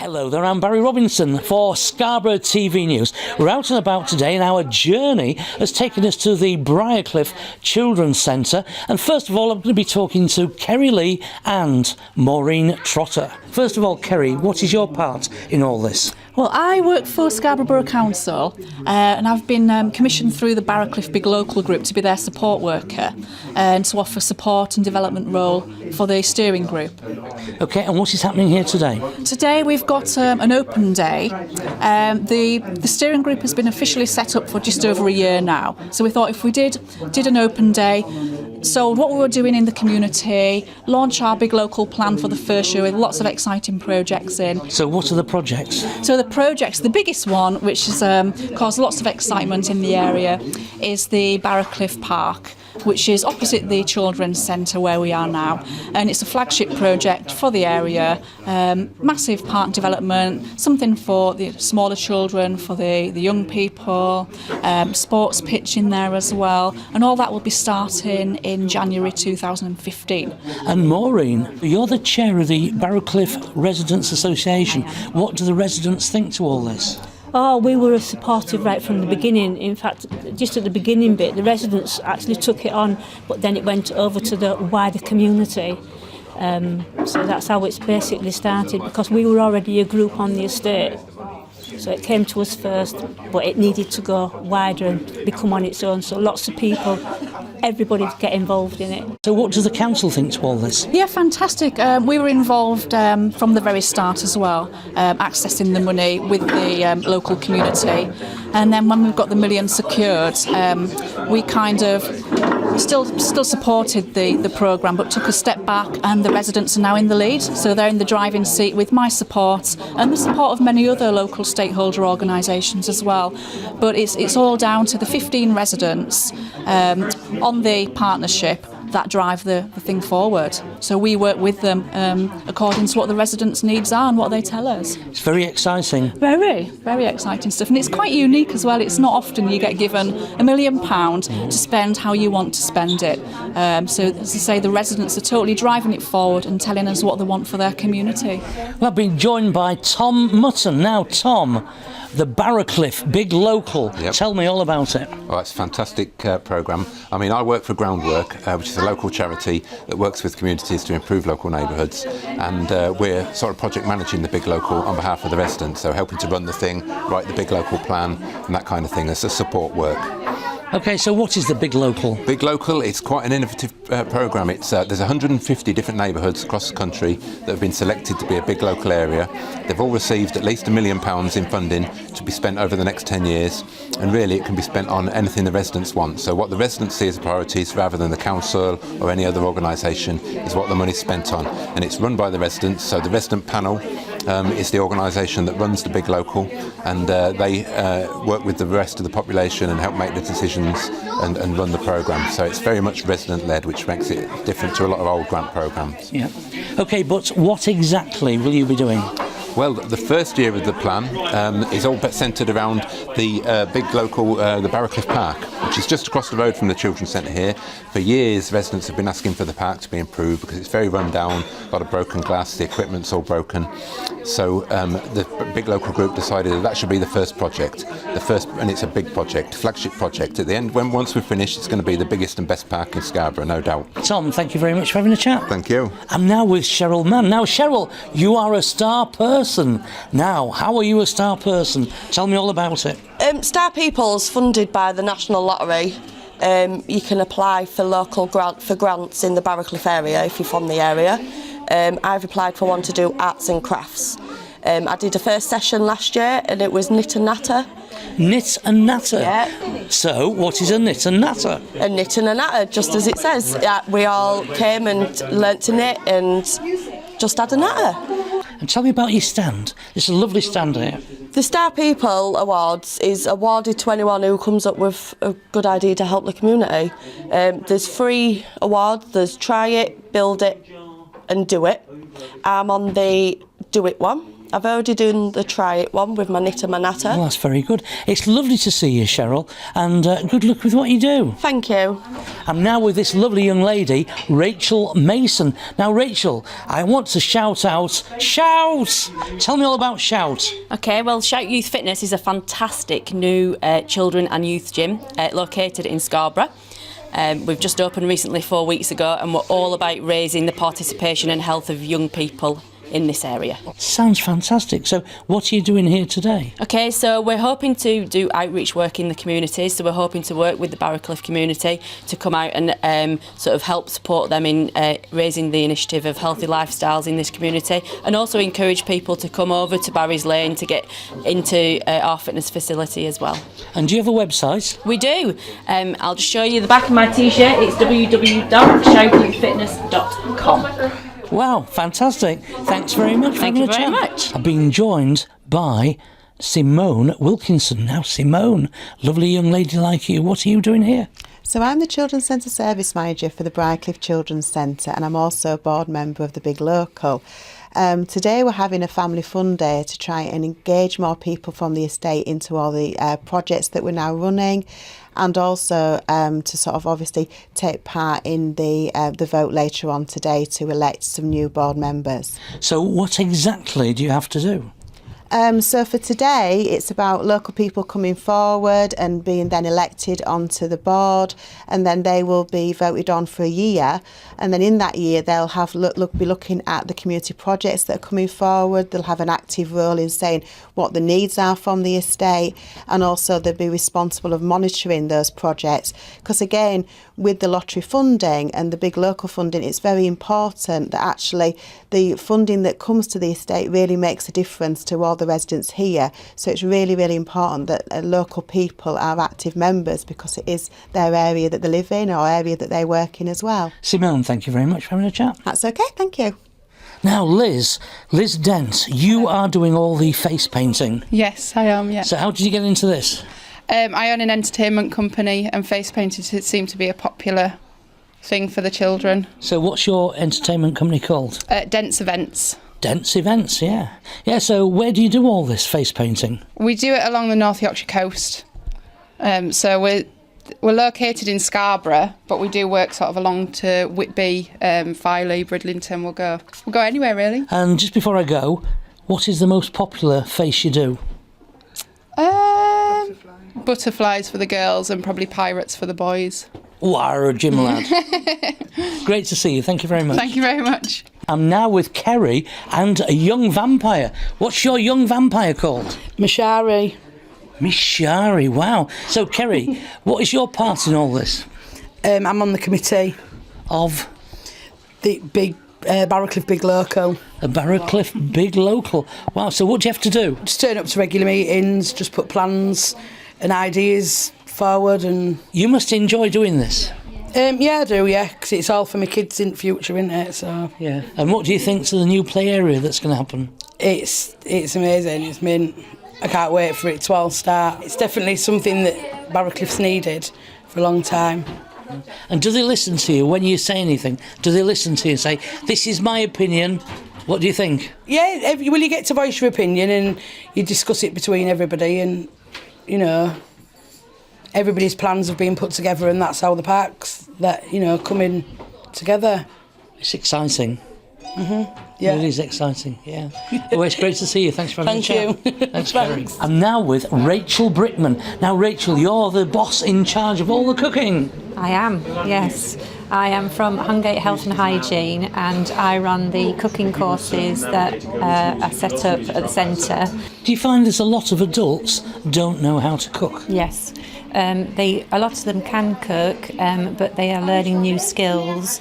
Hello there, I'm Barry Robinson for Scarborough TV News. We're out and about today and our journey has taken us to the Barrowcliff Children's Centre. And first of all, I'm going to be talking to Kerry Lee and Maureen Trotter. First of all, Kerry, what is your part in all this? Well, I work for Scarborough Borough Council and I've been commissioned through the Barrowcliff Big Local Group to be their support worker and to offer support and development role for the steering group. OK, and what is happening here today? Today we've got an open day. The steering group has been officially set up for just over a year now. So we thought if we did an open day, so what we were doing in the community, launch our big local plan for the first year with lots of exciting projects in. So what are the projects? So the projects, the biggest one, which has caused lots of excitement in the area, is the Barrowcliff Park, which is opposite the Children's Centre where we are now. And it's a flagship project for the area, massive park development, something for the smaller children, for the young people, sports pitch in there as well. And all that will be starting in January 2015. And Maureen, you're the chair of the Barrowcliff Residents Association. What do the residents think to all this? Oh, we were supportive right from the beginning. In fact, just at the beginning bit, the residents actually took it on, but then it went over to the wider community. So that's how it's basically started, because we were already a group on the estate. So it came to us first, but it needed to go wider and become on its own. So lots of people, everybody get involved in it. So what does the council think to all this? Yeah, fantastic. We were involved from the very start as well, accessing the money with the local community. And then when we've got the million secured, we kind of still supported the programme, but took a step back, and the residents are now in the lead. So they're in the driving seat with my support and the support of many other local stakeholder organisations as well. But it's all down to the 15 residents on the partnership that drive the thing forward. So we work with them according to what the residents' needs are and what they tell us. It's very exciting. Very, very exciting stuff. And it's quite unique as well. It's not often you get given £1 million to spend how you want to spend it. So as I say, the residents are totally driving it forward and telling us what they want for their community. Well, I've been joined by Tom Mutton. Now, Tom, the Barrowcliff Big Local. Yep. Tell me all about it. Oh, it's a fantastic programme. I mean, I work for Groundwork, which is a local charity that works with communities to improve local neighbourhoods, and we're sort of project managing the Big Local on behalf of the residents, so helping to run the thing, write the Big Local plan and that kind of thing. It's a support work. OK, so what is the Big Local? Big Local, it's quite an innovative programme. It's there's 150 different neighbourhoods across the country that have been selected to be a Big Local area. They've all received at least £1 million in funding to be spent over the next 10 years, and really it can be spent on anything the residents want. So what the residents see as priorities, rather than the council or any other organisation, is what the money's spent on. And it's run by the residents, so the resident panel is the organisation that runs the Big Local, and they work with the rest of the population and help make the decisions and run the programme. So it's very much resident-led, which makes it different to a lot of old grant programmes. Yeah. OK, but what exactly will you be doing? Well, the first year of the plan is all centred around the Big Local, the Barrowcliff Park, which is just across the road from the Children's Centre here. For years, residents have been asking for the park to be improved because it's very run down, a lot of broken glass, the equipment's all broken. So the Big Local group decided that should be the first project, and it's a big project, flagship project. At the end, once we're finished, it's going to be the biggest and best park in Scarborough, no doubt. Tom, thank you very much for having a chat. Thank you. I'm now with Cheryl Mann. Now, Cheryl, you are a star person. Now, how are you a star person? Tell me all about it. Star People's funded by the National Lottery. You can apply for local grants in the Barrowcliff area if you're from the area. I've applied for one to do arts and crafts. I did a first session last year and it was knit and natter. Knit and natter? Yeah. So, what is a knit and natter? A knit and a natter, just as it says. We all came and learnt to knit and just had a natter. And tell me about your stand. It's a lovely stand here. The Star People Awards is awarded to anyone who comes up with a good idea to help the community. There's 3 awards. There's Try It, Build It and Do It. I'm on the Do It one. I've already done the try it one with my knitter, my natter. Well, that's very good. It's lovely to see you, Cheryl, and good luck with what you do. Thank you. I'm now with this lovely young lady, Rachel Mason. Now, Rachel, I want to shout out, Shout! Tell me all about Shout. Okay, well, Shout Youth Fitness is a fantastic new children and youth gym located in Scarborough. We've just opened recently 4 weeks ago, and we're all about raising the participation and health of young people in this area. Sounds fantastic. So what are you doing here today? Okay, so we're hoping to do outreach work in the communities. So we're hoping to work with the Barrowcliff community to come out and sort of help support them in raising the initiative of healthy lifestyles in this community, and also encourage people to come over to Barry's Lane to get into our fitness facility as well. And do you have a website? We do. I'll just show you the back of my t-shirt. It's www.shoutyouthfitness.com. Wow, fantastic. Thanks very much for having a chat. Thank you very much. I've been joined by Simone Wilkinson. Now, Simone, lovely young lady like you, what are you doing here? So I'm the Children's Centre Service Manager for the Barrowcliff Children's Centre, and I'm also a board member of the Big Local. Today we're having a family fun day to try and engage more people from the estate into all the projects that we're now running, and also to sort of obviously take part in the vote later on today to elect some new board members. So what exactly do you have to do? So for today, it's about local people coming forward and being then elected onto the board, and then they will be voted on for a year. And then in that year, they'll have be looking at the community projects that are coming forward. They'll have an active role in saying what the needs are from the estate, and also they'll be responsible of monitoring those projects. Because again, with the lottery funding and the big local funding, it's very important that actually the funding that comes to the estate really makes a difference to all the residents here. So it's really, really important that local people are active members, because it is their area that they live in or area that they work in as well. Simone, thank you very much for having a chat. That's okay, thank you. Now, Liz Dent, you are doing all the face painting. Yes, I am, yeah. So how did you get into this? I own an entertainment company, and face painting seemed to be a popular thing for the children. So what's your entertainment company called? Dent's Events. Dent's Events, yeah. Yeah, so where do you do all this face painting? We do it along the North Yorkshire coast. So we're located in Scarborough, but we do work sort of along to Whitby, Filey, Bridlington. We'll go anywhere really. And just before I go, what is the most popular face you do? Butterflies for the girls and probably pirates for the boys. Wow, Jim lad. Great to see you. Thank you very much. Thank you very much. I'm now with Kerry and a young vampire. What's your young vampire called? Mashari. Miss Shari, wow. So, Kerry, what is your part in all this? I'm on the committee Of the big Barrowcliff Big Local. a Barrowcliff Big Local. Wow, so what do you have to do? Just turn up to regular meetings, just put plans and ideas forward, and You must enjoy doing this. yeah, I do, yeah, because it's all for my kids in the future, isn't it? So Yeah. And what do you think to the new play area that's going to happen? it's amazing. It's mint. I can't wait for it to all start. It's definitely something that Barrowcliff's needed for a long time. And do they listen to you when you say anything? Do they listen to you and say, this is my opinion, what do you think? Yeah, well, you get to voice your opinion and you discuss it between everybody, and, you know, everybody's plans have been put together, and that's how the parks, that, you know, come in together. It's exciting. Yeah. It is exciting, yeah. Well, it's great to see you. Thanks for having a Thank chat. you. Thanks, Kerry. I'm now with Rachel Brickman. Now, Rachel, you're the boss in charge of all the cooking. I am, yes. I am from Hungate Health and Hygiene, and I run the cooking courses that are set up at the centre. Do you find there's a lot of adults don't know how to cook? Yes. A lot of them can cook, but they are learning new skills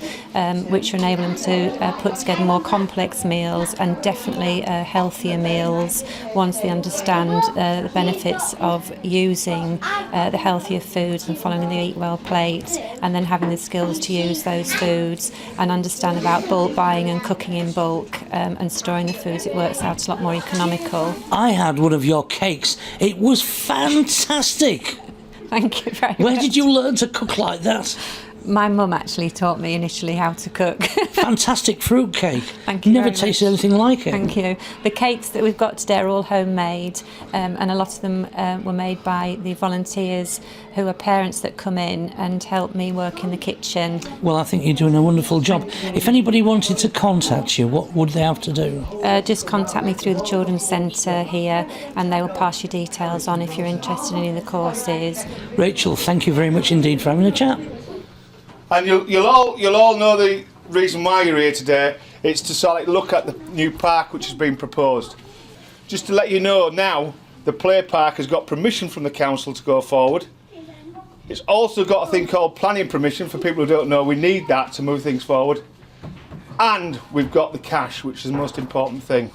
which enable them to put together more complex meals, and definitely healthier meals once they understand the benefits of using the healthier foods and following the Eat Well plate, and then having the skills to use those foods and understand about bulk buying and cooking in bulk and storing the foods. It works out a lot more economical. I had one of your cakes. It was fantastic. Thank you very much. Where did you learn to cook like that? My mum actually taught me initially how to cook. Fantastic fruit cake. Thank you Never very tasted much. anything like it. Thank you. The cakes that we've got today are all homemade, and a lot of them were made by the volunteers who are parents that come in and help me work in the kitchen. Well, I think you're doing a wonderful job. If anybody wanted to contact you, what would they have to do? Just contact me through the Children's Centre here, and they will pass your details on if you're interested in any of the courses. Rachel, thank you very much indeed for having a chat. And you'll all know the reason why you're here today. It's to sort of look at the new park which has been proposed. Just to let you know now, the play park has got permission from the council to go forward. It's also got a thing called planning permission for people who don't know. We need that to move things forward. And we've got the cash, which is the most important thing.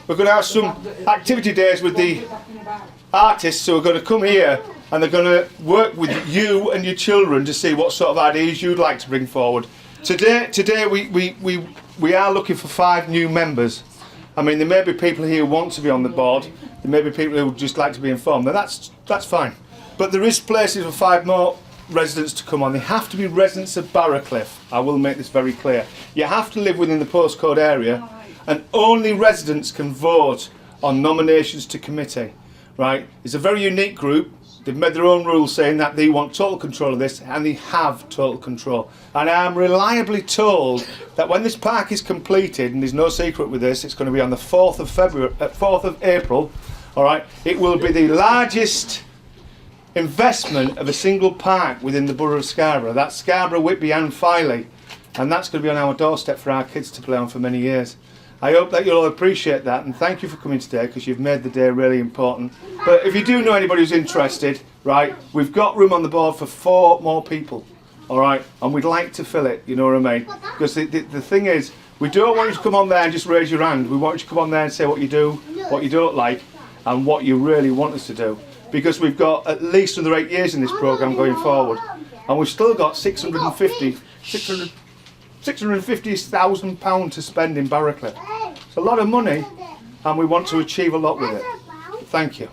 We're going to have some activity days with the artists who are going to come here, and they're going to work with you and your children to see what sort of ideas you'd like to bring forward. Today we are looking for 5 new members. I mean, there may be people here who want to be on the board. There may be people who would just like to be informed. Now that's fine. But there is places for 5 more residents to come on. They have to be residents of Barrowcliff. I will make this very clear. You have to live within the postcode area, and only residents can vote on nominations to committee. Right? It's a very unique group. They've made their own rules saying that they want total control of this, and they have total control. And I am reliably told that when this park is completed, and there's no secret with this, it's going to be on the 4th of April. All right, it will be the largest investment of a single park within the borough of Scarborough. That's Scarborough, Whitby, and Filey, and that's going to be on our doorstep for our kids to play on for many years. I hope that you'll all appreciate that, and thank you for coming today, because you've made the day really important. But if you do know anybody who's interested, right, we've got room on the board for 4 more people, all right, and we'd like to fill it, you know what I mean? Because the thing is, we don't want you to come on there and just raise your hand. We want you to come on there and say what you do, what you don't like, and what you really want us to do. Because we've got at least another 8 years in this programme going forward, and we've still got £650,000 to spend in Barrowcliff. It's a lot of money, and we want to achieve a lot with it. Thank you.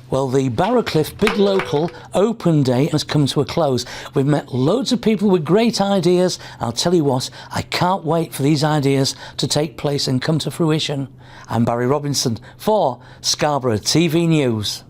Well, the Barrowcliff Big Local Open Day has come to a close. We've met loads of people with great ideas. I'll tell you what, I can't wait for these ideas to take place and come to fruition. I'm Barry Robinson for Scarborough TV News.